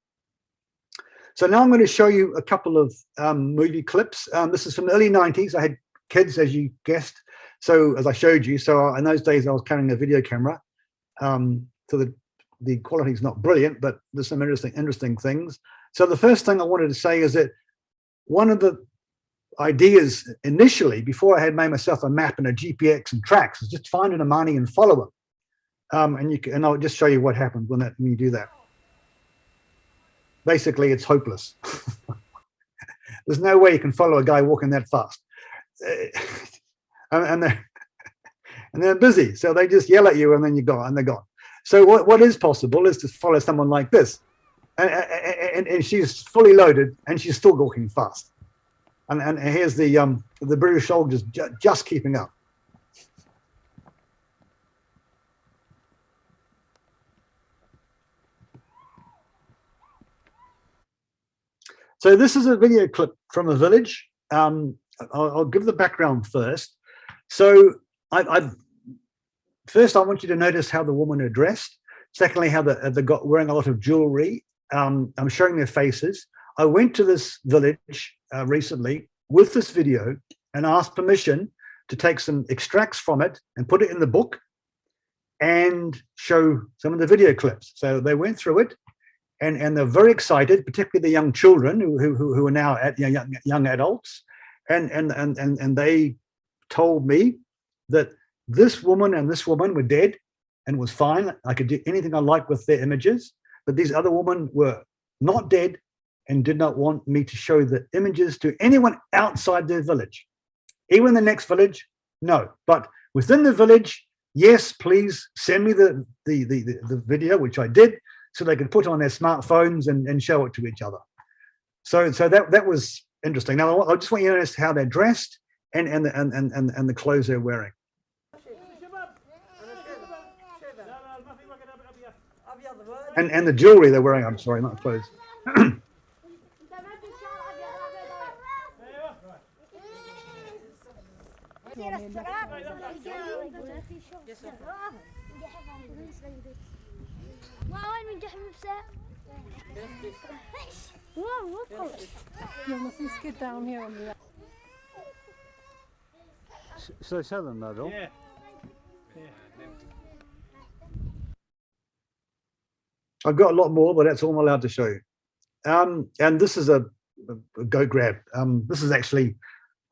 So now I'm going to show you a couple of movie clips. This is from the early 90s. I had kids, as you guessed. So as I showed you, so in those days I was carrying a video camera. So the quality is not brilliant, but there's some interesting things. So the first thing I wanted to say is that one of the ideas initially, before I had made myself a map and a GPX and tracks, is just find an Omani and follow them. And I'll just show you what happens when you do that. Basically, it's hopeless. There's no way you can follow a guy walking that fast. And they're busy, so they just yell at you and then you go and they're gone. So what is possible is to follow someone like this, and she's fully loaded and she's still walking fast, and here's the British soldiers just keeping up. So this is a video clip from a village. I'll give the background first. So first, I want you to notice how the women are dressed. Secondly, how they got wearing a lot of jewelry. I'm showing their faces. I went to this village recently with this video and asked permission to take some extracts from it and put it in the book and show some of the video clips. So they went through it, and they're very excited, particularly the young children who are now young adults, and they told me that this woman and this woman were dead and was fine. I could do anything I liked with their images, but these other women were not dead and did not want me to show the images to anyone outside their village. Even the next village, no. But within the village, yes, please send me the video, which I did, so they could put on their smartphones and show it to each other. So that was interesting. Now I just want you to notice how they're dressed and the clothes they're wearing. And the jewelry they're wearing. I'm sorry, not clothes. Let's get down here and relax. So southern though, Bill. Yeah. I've got a lot more, but that's all I'm allowed to show you. And this is a goat grab. This is actually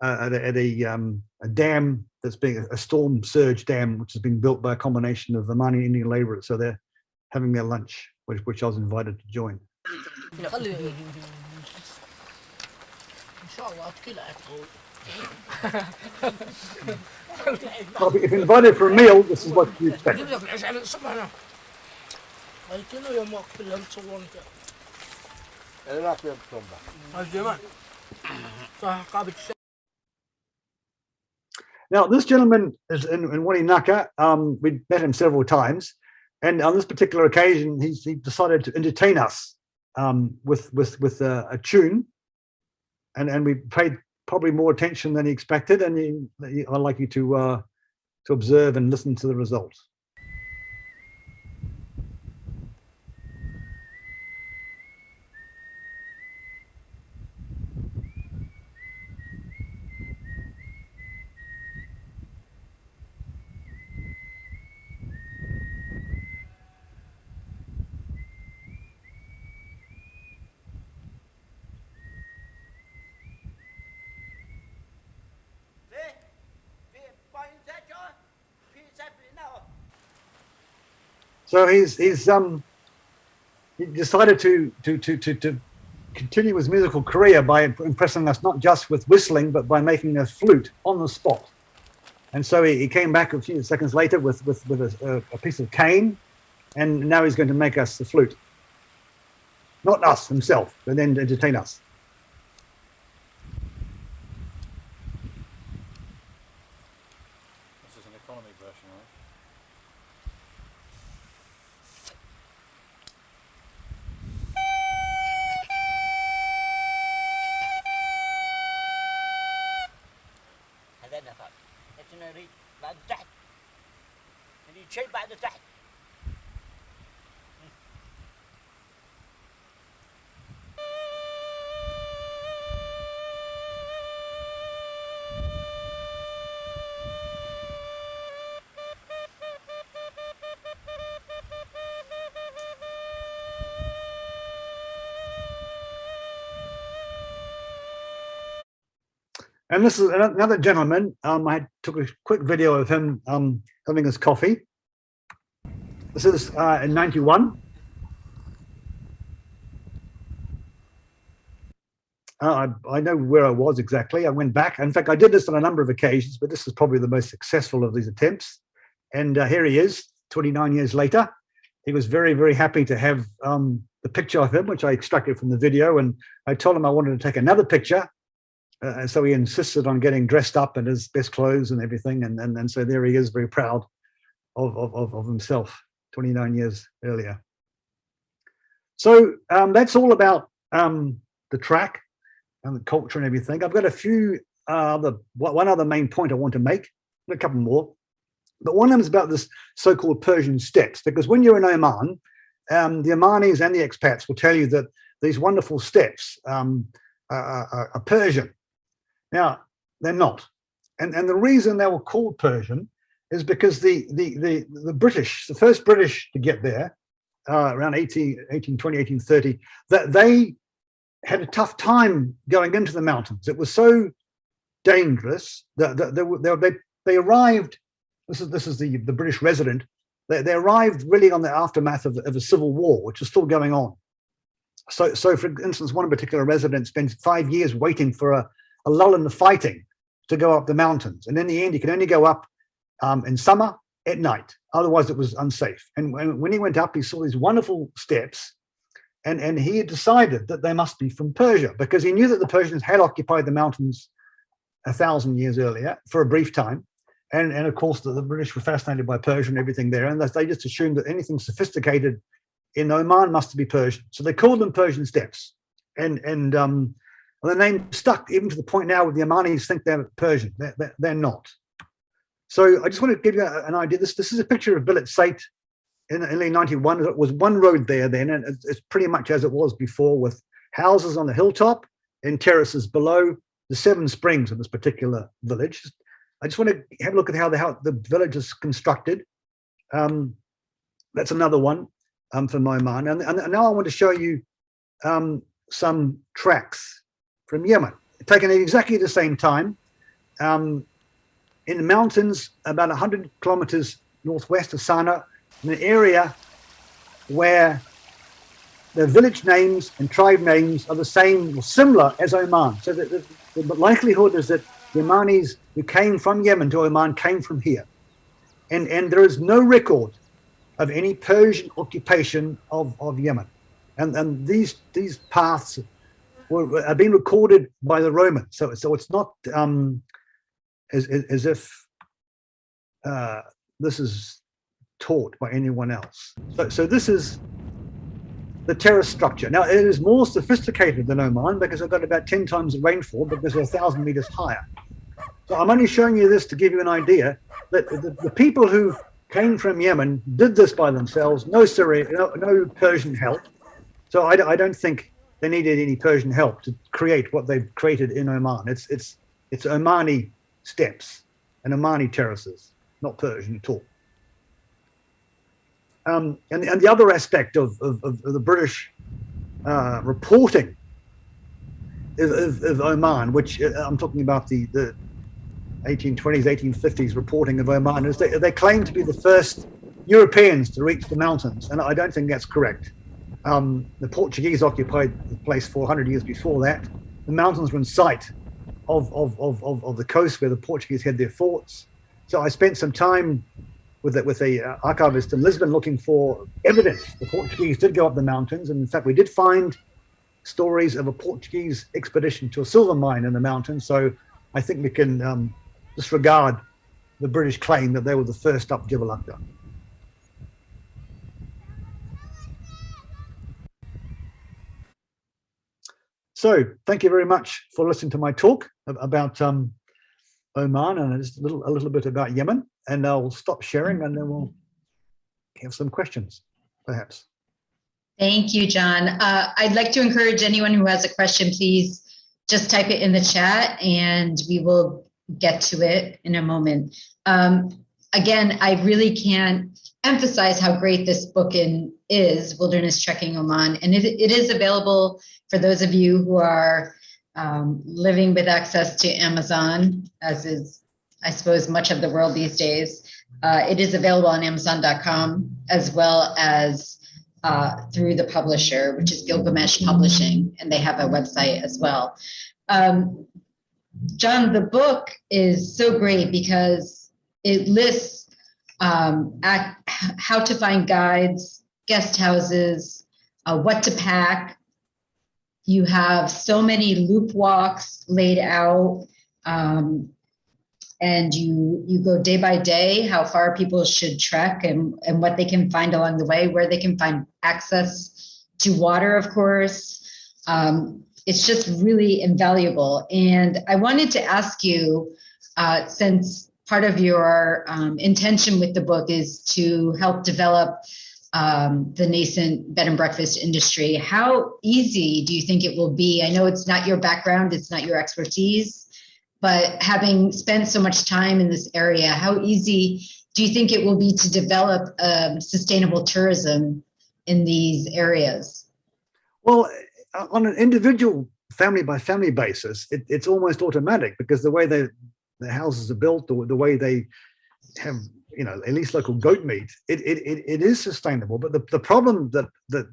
at a dam that's being a storm surge dam, which has been built by a combination of Omani Indian labourers. So they're having their lunch, which I was invited to join. Well, if you're invited for a meal, this is what you expect. Now, this gentleman is in Wadi Naka. We met him several times, and on this particular occasion, he decided to entertain us with a tune, and we paid probably more attention than he expected. And I'd like you to observe and listen to the results. So he decided to continue his musical career by impressing us not just with whistling, but by making a flute on the spot. And so he came back a few seconds later with a piece of cane, and now he's going to make us the flute. Not us, himself, but then entertain us. This is an economy version, right? هذا نفق لكن نريد بعد تحت نريد شيء بعد تحت And this is another gentleman. I took a quick video of him having his coffee. This is in '91. I know where I was exactly. I went back. In fact, I did this on a number of occasions, but this is probably the most successful of these attempts. And here he is, 29 years later. He was very, very happy to have the picture of him, which I extracted from the video. And I told him I wanted to take another picture. And so he insisted on getting dressed up in his best clothes and everything. And so there he is, very proud of himself 29 years earlier. So that's all about the track and the culture and everything. I've got a few one other main point I want to make, a couple more. But one of them is about this so-called Persian steps, because when you're in Oman, the Omanis and the expats will tell you that these wonderful steps are Persian. Now, they're not. And the reason they were called Persian is because the British, the first British to get there, around 1820, 1830, that they had a tough time going into the mountains. It was so dangerous that they arrived, this is the British resident, they arrived really on the aftermath of a civil war, which was still going on. So for instance, one particular resident spends 5 years waiting for a lull in the fighting to go up the mountains. And in the end, he could only go up in summer at night. Otherwise, it was unsafe. And when he went up, he saw these wonderful steps. And he had decided that they must be from Persia, because he knew that the Persians had occupied the mountains 1,000 years earlier for a brief time. And of course, the British were fascinated by Persia and everything there. And they just assumed that anything sophisticated in Oman must be Persian. So they called them Persian steps. And the name stuck even to the point now where the Omanis think they're Persian. They're not. So I just want to give you an idea. This is a picture of Billet Sate in 91. It was one road there then, and it's pretty much as it was before, with houses on the hilltop and terraces below. The 7 springs of this particular village. I just want to have a look at how the village is constructed. That's another one from Oman. And now I want to show you some tracks from Yemen, taken at exactly the same time, in the mountains about 100 kilometers northwest of Sana'a, in an area where the village names and tribe names are the same or similar as Oman. So the likelihood is that the Omanis who came from Yemen to Oman came from here. And there is no record of any Persian occupation of Yemen. And these paths have been recorded by the Romans. So it's not as if this is taught by anyone else. So this is the terrace structure. Now, it is more sophisticated than Oman because I've got about 10 times the rainfall because they're 1,000 meters higher. So I'm only showing you this to give you an idea that the people who came from Yemen did this by themselves, no Persian help. So I don't think they needed any Persian help to create what they've created in Oman. It's Omani steps and Omani terraces, not Persian at all. And the other aspect of the British reporting of Oman, which I'm talking about the 1820s, 1850s reporting of Oman, is they claim to be the first Europeans to reach the mountains, and I don't think that's correct. The Portuguese occupied the place 400 years before that. The mountains were in sight of the coast where the Portuguese had their forts. So I spent some time with a archivist in Lisbon looking for evidence. The Portuguese did go up the mountains, and in fact we did find stories of a Portuguese expedition to a silver mine in the mountains. So I think we can disregard the British claim that they were the first up Jebel Akhdar. So thank you very much for listening to my talk about Oman and just a little bit about Yemen, and I'll stop sharing and then we'll have some questions perhaps. Thank you, John. I'd like to encourage anyone who has a question, please just type it in the chat and we will get to it in a moment. Again, I really can't emphasize how great this book is, Wilderness Trekking Oman, and it is available for those of you who are living with access to Amazon, as is, I suppose, much of the world these days. It is available on Amazon.com as well as through the publisher, which is Gilgamesh Publishing, and they have a website as well. John, the book is so great because it lists how to find guides, guest houses, what to pack. You have so many loop walks laid out, and you go day by day how far people should trek and what they can find along the way, where they can find access to water, of course. It's just really invaluable. And I wanted to ask you, since part of your intention with the book is to help develop the nascent bed and breakfast industry, how easy do you think it will be? I know it's not your background, it's not your expertise, but having spent so much time in this area, how easy do you think it will be to develop sustainable tourism in these areas? Well, on an individual family by family basis, it's almost automatic because the way the houses are built, the way they have, at least local goat meat, it is sustainable. But the problem that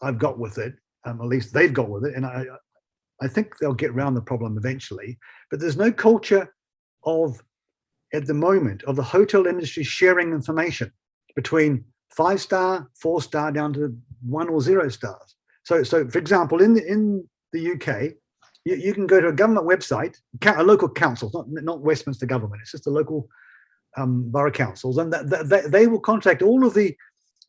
I've got with it, at least they've got with it, and I think they'll get around the problem eventually, but there's no culture at the moment, of the hotel industry sharing information between 5-star, 4-star, down to 1 or 0 stars. So for example, in the UK, you can go to a government website, a local council, not Westminster government, it's just a local borough councils, and they will contact all of the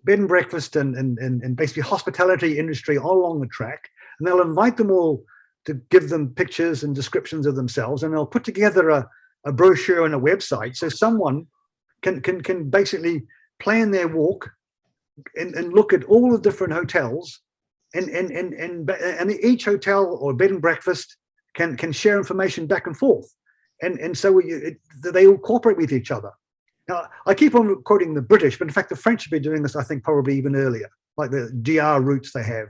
bed and breakfast and basically hospitality industry all along the track, and they'll invite them all to give them pictures and descriptions of themselves, and they'll put together a a brochure and a website, so someone can basically plan their walk and look at all the different hotels, and each hotel or bed and breakfast can share information back and forth, and so they all cooperate with each other. Now, I keep on quoting the British, but in fact, the French have been doing this, I think, probably even earlier, like the GR routes they have,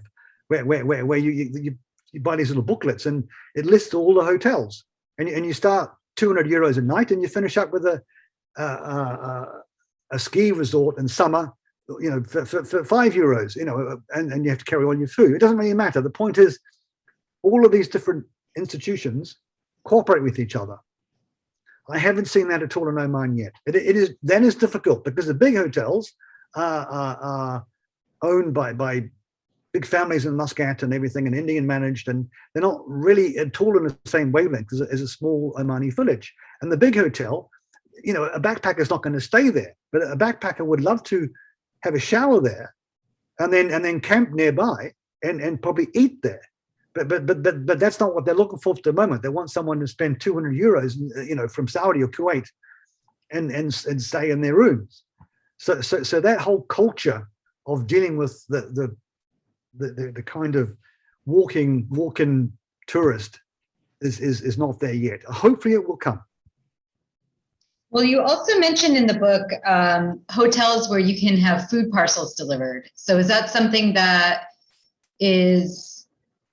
where you buy these little booklets and it lists all the hotels, and you start €200 a night and you finish up with a ski resort in summer, for €5, and you have to carry all your food. It doesn't really matter. The point is, all of these different institutions cooperate with each other. I haven't seen that at all in Oman yet. That is difficult because the big hotels are owned by big families in Muscat and everything, and Indian managed, and they're not really at all in the same wavelength as a small Omani village. And the big hotel, a backpacker's not going to stay there, but a backpacker would love to have a shower there, and then camp nearby and probably eat there. But that's not what they're looking for at the moment. They want someone to spend €200, from Saudi or Kuwait, and stay in their rooms. So that whole culture of dealing with the kind of walk-in tourist is not there yet. Hopefully, it will come. Well, you also mentioned in the book hotels where you can have food parcels delivered. So is that something that is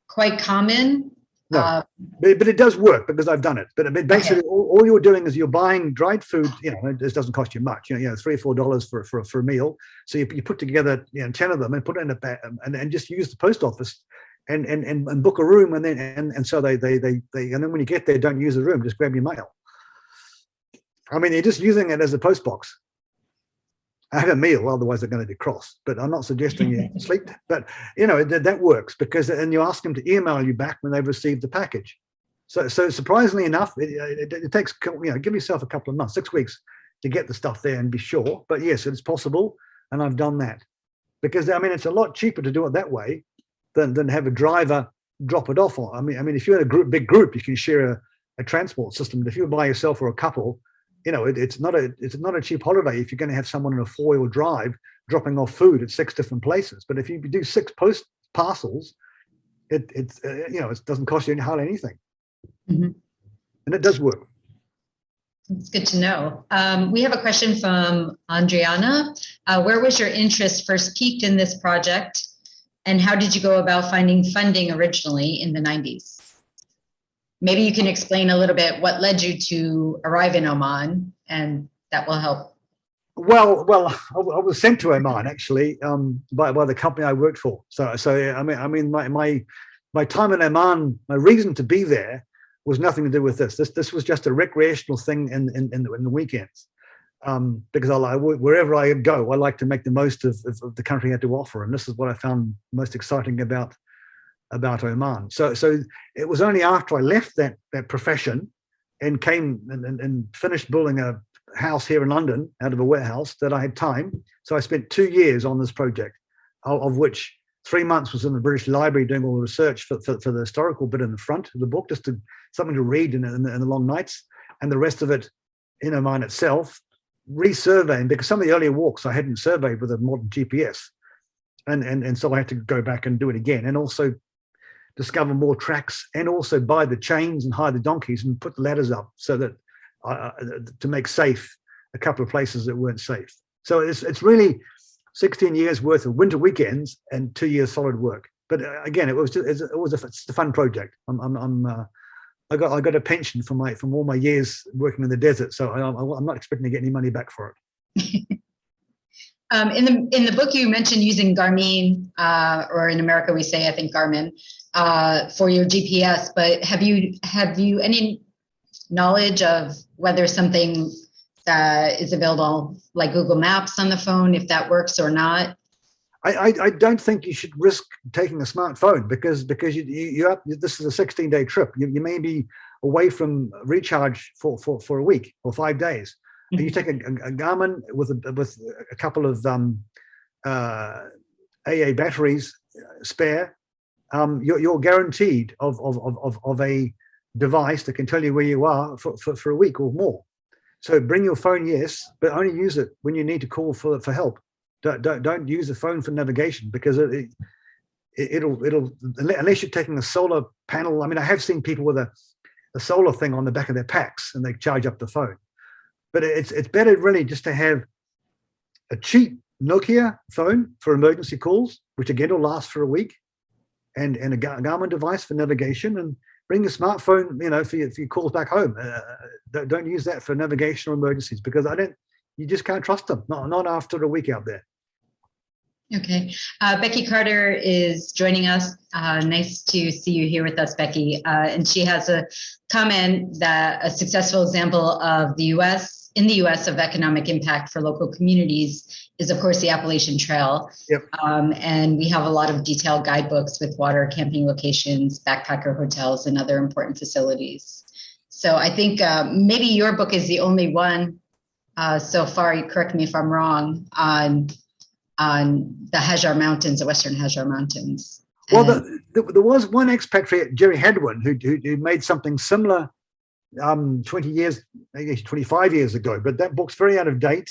quite common? No, but it does work because I've done it. But basically, okay, all you're doing is you're buying dried food. This doesn't cost you much. $3 or $4 for a meal. So you put together 10 of them and put it in a bag and just use the post office and book a room, and then so they and then when you get there, don't use the room. Just grab your mail. I mean, you're just using it as a post box. I have a meal, otherwise they're going to decross. But I'm not suggesting you sleep. But that works because, and you ask them to email you back when they've received the package. So surprisingly enough, it takes, give yourself a couple of months, 6 weeks, to get the stuff there and be sure. But yes, it's possible, and I've done that because it's a lot cheaper to do it that way than have a driver drop it off. I mean, if you're in a big group, you can share a transport system. But if you're by yourself or a couple, it's not a cheap holiday if you're going to have someone in a 4-wheel drive dropping off food at 6 different places. But if you do 6 parcels, it doesn't cost you hardly anything, and it does work. It's good to know. We have a question from Andriana. Where was your interest first peaked in this project, and how did you go about finding funding originally in the 90s? Maybe you can explain a little bit what led you to arrive in Oman, and that will help. Well, I was sent to Oman actually by the company I worked for. So my time in Oman, my reason to be there was nothing to do with this. This was just a recreational thing in the weekends, because wherever I go, I like to make the most of the country had to offer, and this is what I found most exciting about Oman. So it was only after I left that profession and came and finished building a house here in London out of a warehouse that I had time. So I spent 2 years on this project, of which 3 months was in the British Library doing all the research for the historical bit in the front of the book, just something to read in the long nights, and the rest of it in Oman itself, resurveying, because some of the earlier walks I hadn't surveyed with a modern GPS. And so I had to go back and do it again, and also discover more tracks, and also buy the chains and hire the donkeys and put the ladders up so that to make safe a couple of places that weren't safe. So it's really 16 years worth of winter weekends and 2 years solid work. But again, it was a fun project. I got a pension from all my years working in the desert, so I'm not expecting to get any money back for it. In the book, you mentioned using Garmin, or in America we say, I think, Garmin, for your GPS. But have you any knowledge of whether something that is available like Google Maps on the phone, if that works or not? I don't think you should risk taking a smartphone because you this is a 16-day trip. You may be away from recharge for a week or 5 days. And you take a Garmin with a couple of AA batteries spare, you're guaranteed of device that can tell you where you are for a week or more. So bring your phone, yes, but only use it when you need to call for help. Don't use the phone for navigation, because it'll unless you're taking a solar panel. I mean, I have seen people with a solar thing on the back of their packs and they charge up the phone. But it's better really just to have a cheap Nokia phone for emergency calls, which again will last for a week, and a Garmin device for navigation, and bring a smartphone, for your calls back home. Don't use that for navigation or emergencies, because you just can't trust them. Not after a week out there. Okay. Becky Carter is joining us. Nice to see you here with us, Becky. And she has a comment that a successful example of in the US of economic impact for local communities is, of course, the Appalachian Trail. Yep. And we have a lot of detailed guidebooks with water camping locations, backpacker hotels, and other important facilities. So I think maybe your book is the only one so far, you correct me if I'm wrong, on the Hajar Mountains, the Western Hajar Mountains. Well, there was one expatriate, Jerry Hadwin, who made something similar 20 years, maybe 25 years ago, but that book's very out of date.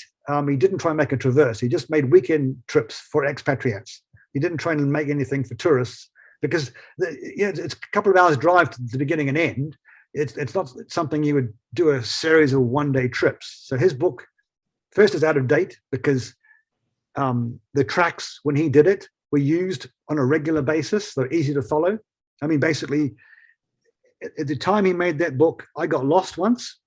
He didn't try and make a traverse. He just made weekend trips for expatriates. He didn't try and make anything for tourists, because it's a couple of hours drive to the beginning and end. It's not something you would do a series of one-day trips. So his book, first, is out of date because the tracks when he did it were used on a regular basis. They're easy to follow. I mean, basically, at the time he made that book, I got lost once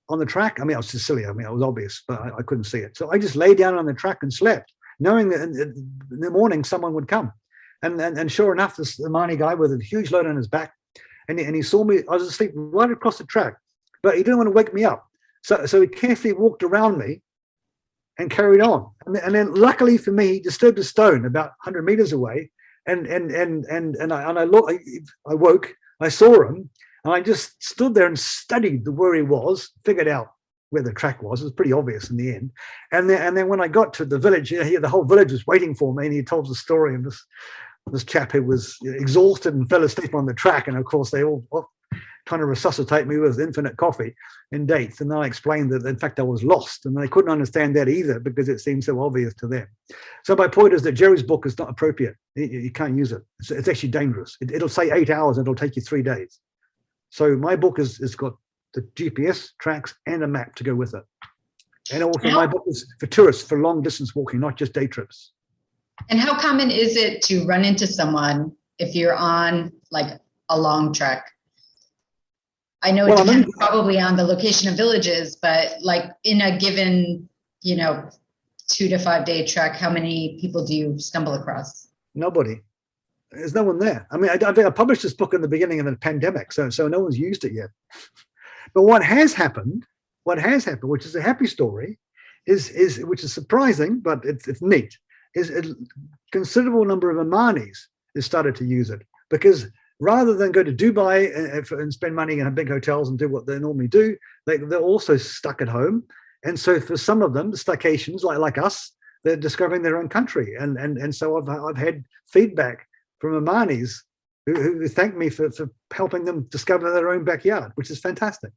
on the track. I mean, I was silly. I mean, it was obvious, but I couldn't see it. So I just lay down on the track and slept, knowing that in the morning someone would come. And sure enough, this Omani guy with a huge load on his back, and he saw me. I was asleep right across the track, but he didn't want to wake me up. So he carefully walked around me and carried on. And then luckily for me, he disturbed a stone about 100 meters away. And I woke, I saw him, and I just stood there and studied where he was, figured out where the track was. It was pretty obvious in the end. And then when I got to the village, the whole village was waiting for me, and he told the story of this chap who was exhausted and fell asleep on the track. And of course, they all trying to resuscitate me with infinite coffee and dates. And then I explained that, in fact, I was lost, and they couldn't understand that either because it seemed so obvious to them. So my point is that Jerry's book is not appropriate. You can't use it. It's actually dangerous. It'll say 8 hours, and it'll take you 3 days. So my book has got the GPS tracks and a map to go with it. And also my book is for tourists, for long distance walking, not just day trips. And how common is it to run into someone if you're on like a long trek? I know it depends probably on the location of villages, but like in a given, 2 to 5 day trek, how many people do you stumble across? Nobody. There's no one there. I mean, I published this book in the beginning of the pandemic, so no one's used it yet. But what has happened, which is a happy story, is which is surprising, but it's neat, is a considerable number of Omanis has started to use it, because rather than go to Dubai and spend money in big hotels and do what they normally do, they're also stuck at home. And so for some of them, the staycations, like us, they're discovering their own country. And so I've had feedback from Omanis who thank me for helping them discover their own backyard, which is fantastic.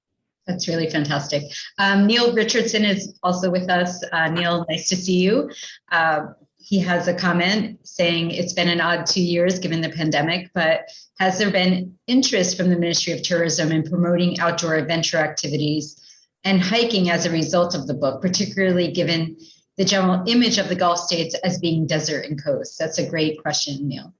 That's really fantastic. Neil Richardson is also with us. Neil, nice to see you. He has a comment saying it's been an odd 2 years given the pandemic, but has there been interest from the Ministry of Tourism in promoting outdoor adventure activities and hiking as a result of the book, particularly given the general image of the Gulf states as being desert and coast? That's a great question, Neil.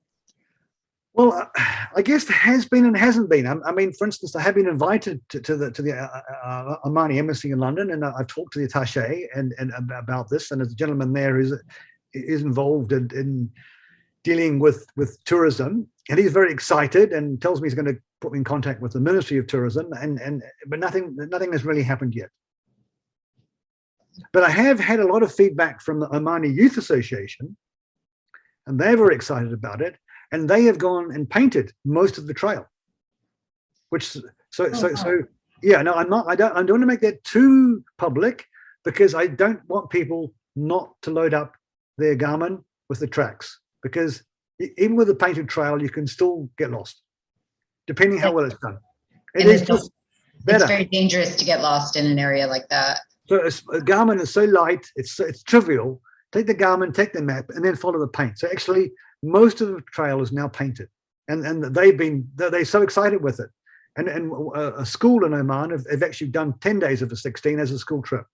Well, I guess there has been and hasn't been. I mean, for instance, I have been invited to the Omani embassy in London, and I've talked to the attaché and about this. And there's a gentleman there who is involved in dealing with tourism, and he's very excited and tells me he's going to put me in contact with the Ministry of Tourism, but nothing has really happened yet. But I have had a lot of feedback from the Omani Youth Association, and they're very excited about it. And they have gone and painted most of the trail, which yeah. No, I don't want to make that too public, because I don't want people not to load up their Garmin with the tracks, because even with a painted trail, you can still get lost, depending how well it's done. It And is it's, just it's better. very dangerous to get lost in an area like that. So Garmin is so light, it's trivial. Take the Garmin, take the map, and then follow the paint. So actually, most of the trail is now painted, and they're so excited with it. And a school in Oman have actually done 10 days of the 16 as a school trip,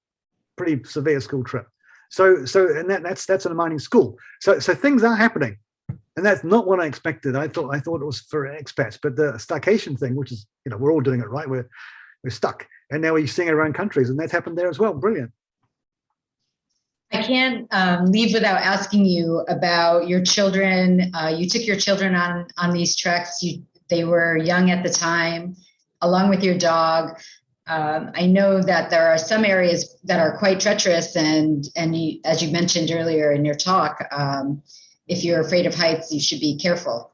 pretty severe school trip. So that's an Omani school. So things are happening, and that's not what I expected. I thought it was for expats, but the staycation thing, which is we're all doing it right. We're stuck, and now we're seeing it around countries, and that's happened there as well. Brilliant. I can't leave without asking you about your children. You took your children on these treks. They were young at the time, along with your dog. I know that there are some areas that are quite treacherous, and as you mentioned earlier in your talk, if you're afraid of heights, you should be careful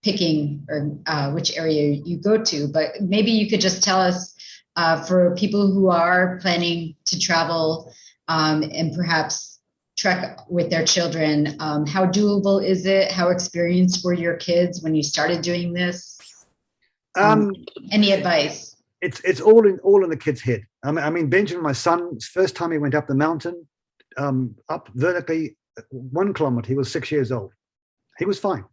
picking or which area you go to. But maybe you could just tell us, for people who are planning to travel and perhaps trek with their children, how doable is it? How experienced were your kids when you started doing this? Any advice? It's all in the kid's head. I mean, Benjamin, my son, first time he went up the mountain, up vertically 1 kilometer, he was 6 years old. He was fine.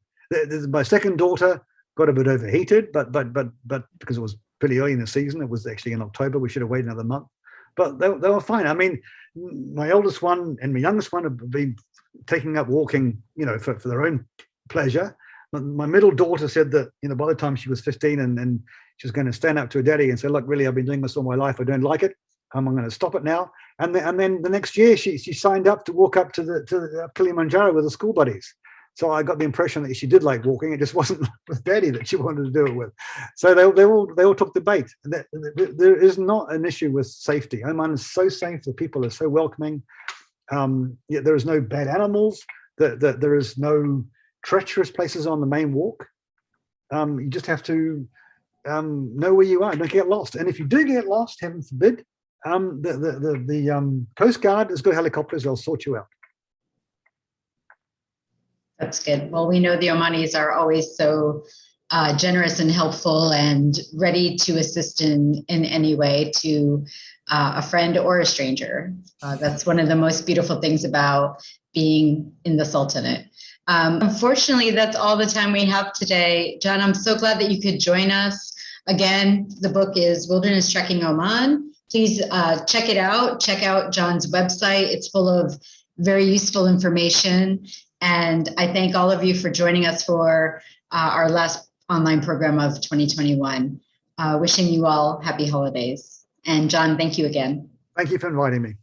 My second daughter got a bit overheated, but because it was pretty early in the season, it was actually in October. We should have waited another month, but they were fine. I mean, my oldest one and my youngest one have been taking up walking, for their own pleasure. My middle daughter said that, by the time she was 15 and she was going to stand up to her daddy and say, look, really, I've been doing this all my life. I don't like it. I'm going to stop it now. And then the next year she signed up to walk up to the Kilimanjaro with her school buddies. So I got the impression that she did like walking. It just wasn't with daddy that she wanted to do it with. So they all took the bait. There is not an issue with safety. Oman is so safe. The people are so welcoming. Yet there is no bad animals. There is no treacherous places on the main walk. You just have to know where you are. Don't get lost. And if you do get lost, heaven forbid, the Coast Guard has got helicopters. They'll sort you out. That's good. Well, we know the Omanis are always so generous and helpful and ready to assist in any way to a friend or a stranger. That's one of the most beautiful things about being in the Sultanate. Unfortunately, that's all the time we have today. John, I'm so glad that you could join us. Again, the book is Wilderness Trekking Oman. Please check it out. Check out John's website. It's full of very useful information. And I thank all of you for joining us for our last online program of 2021. Wishing you all happy holidays. And John, thank you again. Thank you for inviting me.